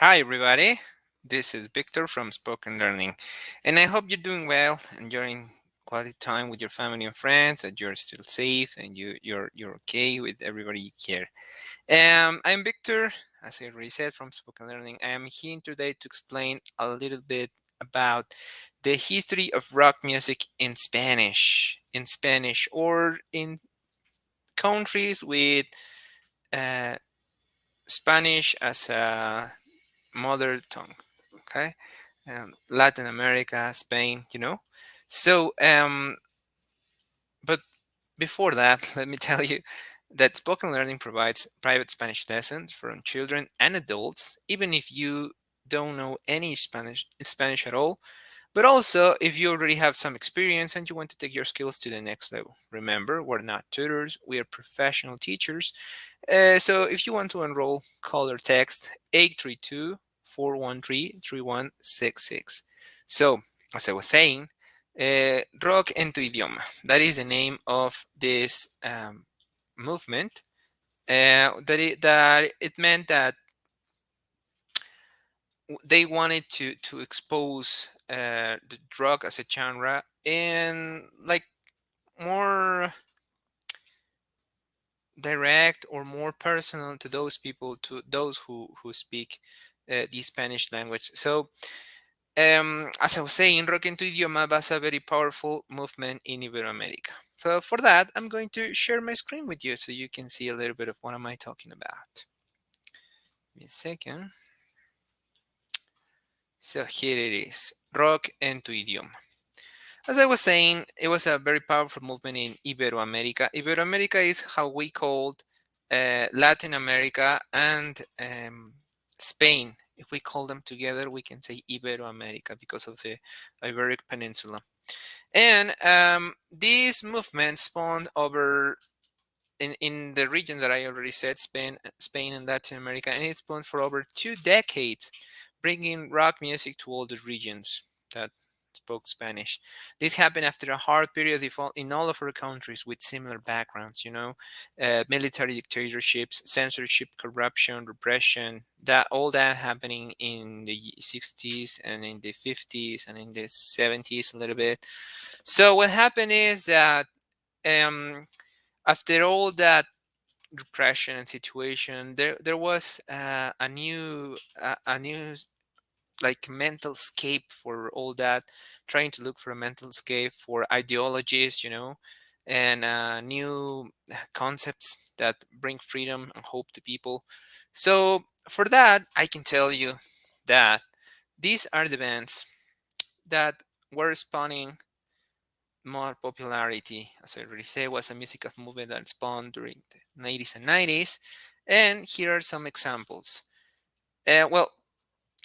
Hi, everybody. This is Victor from Spoken Learning, and I hope you're doing well, enjoying quality time with your family and friends, and you're still safe, and you're okay with everybody you care. I'm Victor, as I already said, from Spoken Learning. I am here today to explain a little bit about the history of rock music in Spanish, or in countries with uh, Spanish as a mother tongue. Okay, Latin America, Spain. So, but before that, let me tell you that Spoken Learning provides private Spanish lessons for children and adults, even if you don't know any Spanish at all. But also, if you already have some experience and you want to take your skills to the next level. Remember, we're not tutors; we are professional teachers. So if you want to enroll, call or text 832-413-3166. So, as I was saying, rock en tu idioma. That is the name of this movement. That it meant that they wanted to expose the rock as a genre in like more direct or more personal to those people, to those who speak the Spanish language. So, as I was saying, rock en tu idioma was a very powerful movement in Iberoamerica. So for that, I'm going to share my screen with you so you can see a little bit of what am I talking about. Give me a second. So here it is, rock en tu idioma. As I was saying, it was a very powerful movement in Iberoamerica. Iberoamerica is how we called Latin America and Spain. If we call them together, we can say Iberoamerica because of the Iberic Peninsula. And this movement spawned over in the regions that I already said, Spain and Latin America, and it spawned for over 2 decades, bringing rock music to all the regions that spoke Spanish. This happened after a hard period in all of our countries with similar backgrounds, military dictatorships, censorship, corruption, repression, that all that happening in the 60s and in the 50s and in the 70s a little bit. So what happened is that um, after all that repression and situation, there was a new like mental escape for all that, trying to look for a mental escape for ideologies, and new concepts that bring freedom and hope to people. So for that, I can tell you that these are the bands that were spawning more popularity. As I already said, was a music of movement that spawned during the 80s and 90s. And here are some examples. Well,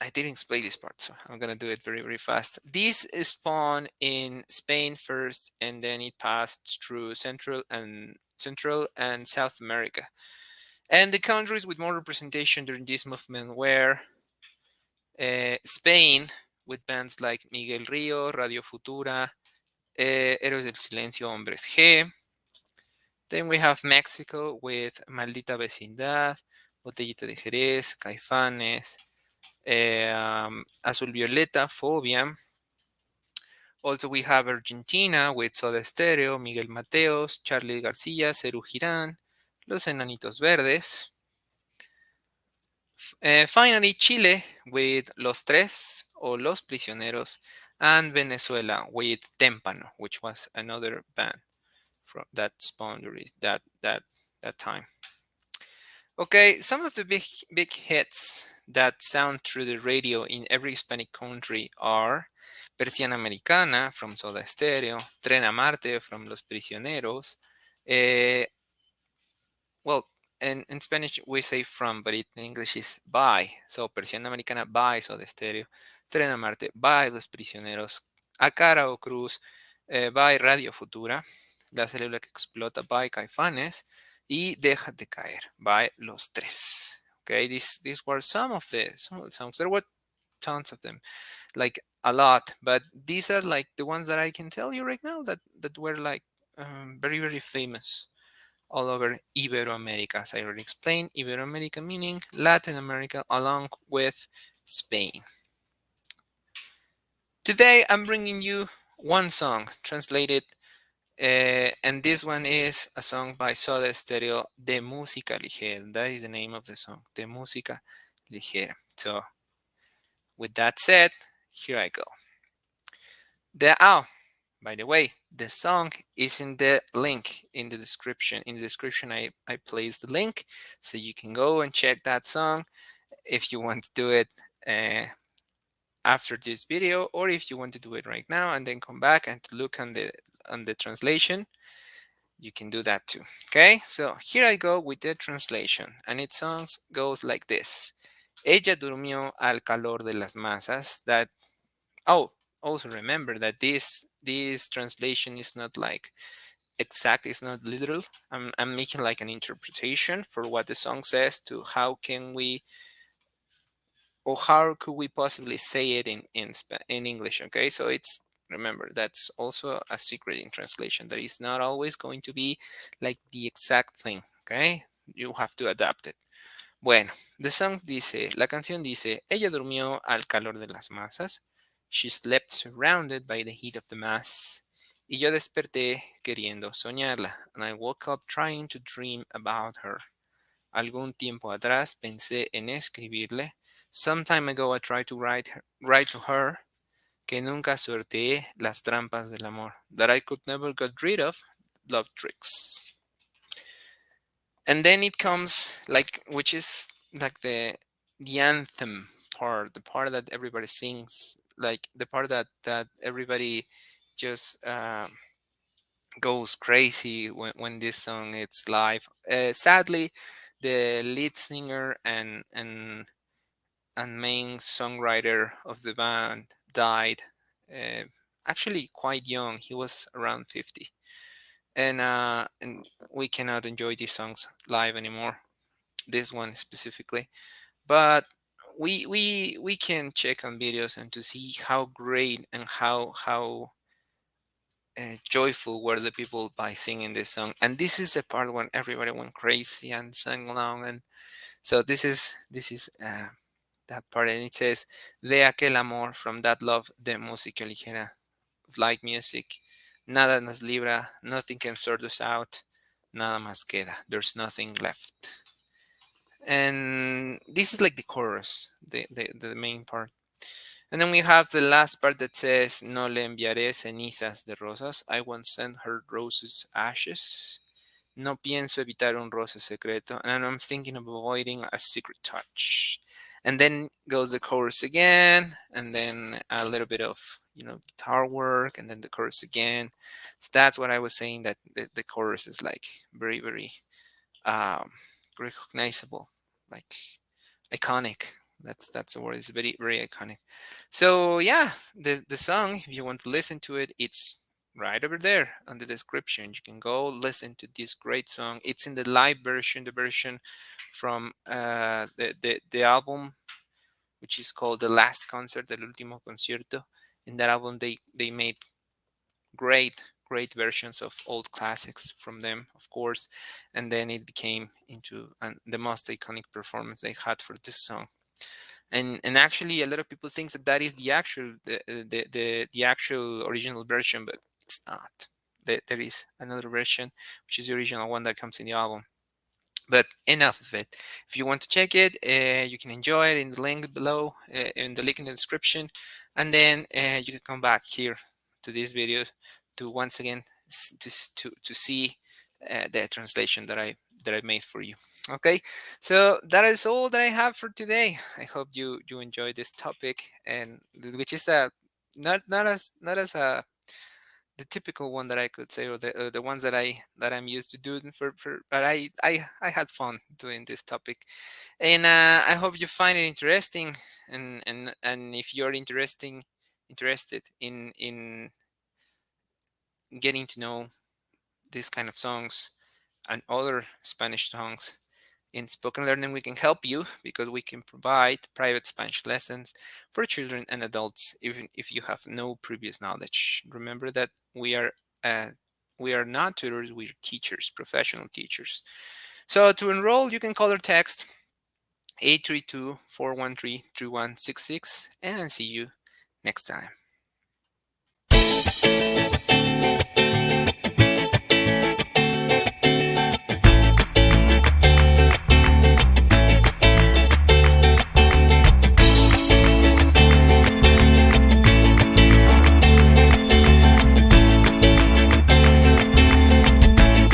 I didn't explain this part, so I'm gonna do it very, very fast. This spawned in Spain first, and then it passed through Central and South America. And the countries with more representation during this movement were Spain, with bands like Miguel Río, Radio Futura, Héroes del Silencio, Hombres G. Then we have Mexico with Maldita Vecindad, Botellita de Jerez, Caifanes, Azul Violeta, Fobia. Also, we have Argentina with Soda Stereo, Miguel Mateos, Charlie García, Ceru Girán, Los Enanitos Verdes. Finally, Chile with Los Tres or Los Prisioneros, and Venezuela with Témpano, which was another band from that spawned during that time. Okay, some of the big hits that sound through the radio in every Hispanic country are Persiana Americana from Soda Stereo, Tren a Marte from Los Prisioneros. eh, well, in Spanish we say from, but in English is by. So Persiana Americana by Soda Stereo, Tren a Marte by Los Prisioneros, A Cara o Cruz by Radio Futura, La Célula que Explota by Caifanes, y Déjate Caer by Los Tres. Okay, these were some of the songs. There were tons of them, like a lot, but these are like the ones that I can tell you right now that were like very, very famous all over Iberoamerica. As I already explained, Iberoamerica meaning Latin America, along with Spain. Today I'm bringing you one song translated, and this one is a song by Soda Stereo, De Música Ligera. That is the name of the song, De Música Ligera. So, with that said, here I go. By the way, the song is in the link in the description. In the description, I placed the link so you can go and check that song if you want to do it after this video, or if you want to do it right now and then come back and look on the translation, you can do that too. Okay, so here I go with the translation, and it songs goes like this. Ella durmió al calor de las masas. That, oh, also remember that this translation is not like exact, it's not literal. I'm making like an interpretation for what the song says to how can we, or how could we possibly say it in English. Okay, so it's, remember, that's also a secret in translation, that is not always going to be like the exact thing. Okay, you have to adapt it. Bueno, the song dice, la canción dice, ella durmió al calor de las masas. She slept surrounded by the heat of the mass. Y yo desperté queriendo soñarla, and I woke up trying to dream about her. Algún tiempo atrás pensé en escribirle. Some time ago I tried to write to her que nunca sorteé las trampas del amor. That I could never get rid of love tricks. And then it comes like, which is like the anthem part, the part that everybody sings, like the part that everybody just goes crazy when this song it's live. Sadly, the lead singer and main songwriter of the band died, uh, actually quite young. He was around 50, and we cannot enjoy these songs live anymore, this one specifically. But we can check on videos and to see how great and how joyful were the people by singing this song. And this is the part when everybody went crazy and sang along. And so this is that part, and it says, de aquel amor, from that love, de música ligera, of light music, nada nos libra, nothing can sort us out, nada más queda, there's nothing left. And this is like the chorus, the main part. And then we have the last part that says, no le enviaré cenizas de rosas, I won't send her roses ashes. No pienso evitar un roce secreto, and I'm thinking of avoiding a secret touch. And then goes the chorus again, and then a little bit of guitar work, and then the chorus again. So that's what I was saying, that the chorus is like very, very um, recognizable, like iconic. That's the word. It's very, very iconic. So yeah, the song, if you want to listen to it, it's right over there on the description. You can go listen to this great song. It's in the live version, the version from the album, which is called The Last Concert, El Último Concierto. In that album, they made great versions of old classics from them, of course, and then it became into the most iconic performance they had for this song. And actually, a lot of people think that is the actual the actual original version, but it's not. There is another version, which is the original one that comes in the album. But enough of it. If you want to check it, you can enjoy it in the link below, in the link in the description, and then you can come back here to this video to once again to see the translation that I made for you. Okay, so that is all that I have for today. I hope you enjoyed this topic, and which is not as the typical one that I could say, or the ones that I'm used to doing but I had fun doing this topic, and I hope you find it interesting, and if you're interested in getting to know these kind of songs and other Spanish songs. In Spoken Learning, we can help you because we can provide private Spanish lessons for children and adults, even if you have no previous knowledge. Remember that we are not tutors; we're teachers, professional teachers. So to enroll, you can call or text 832-413-3166, and I'll see you next time.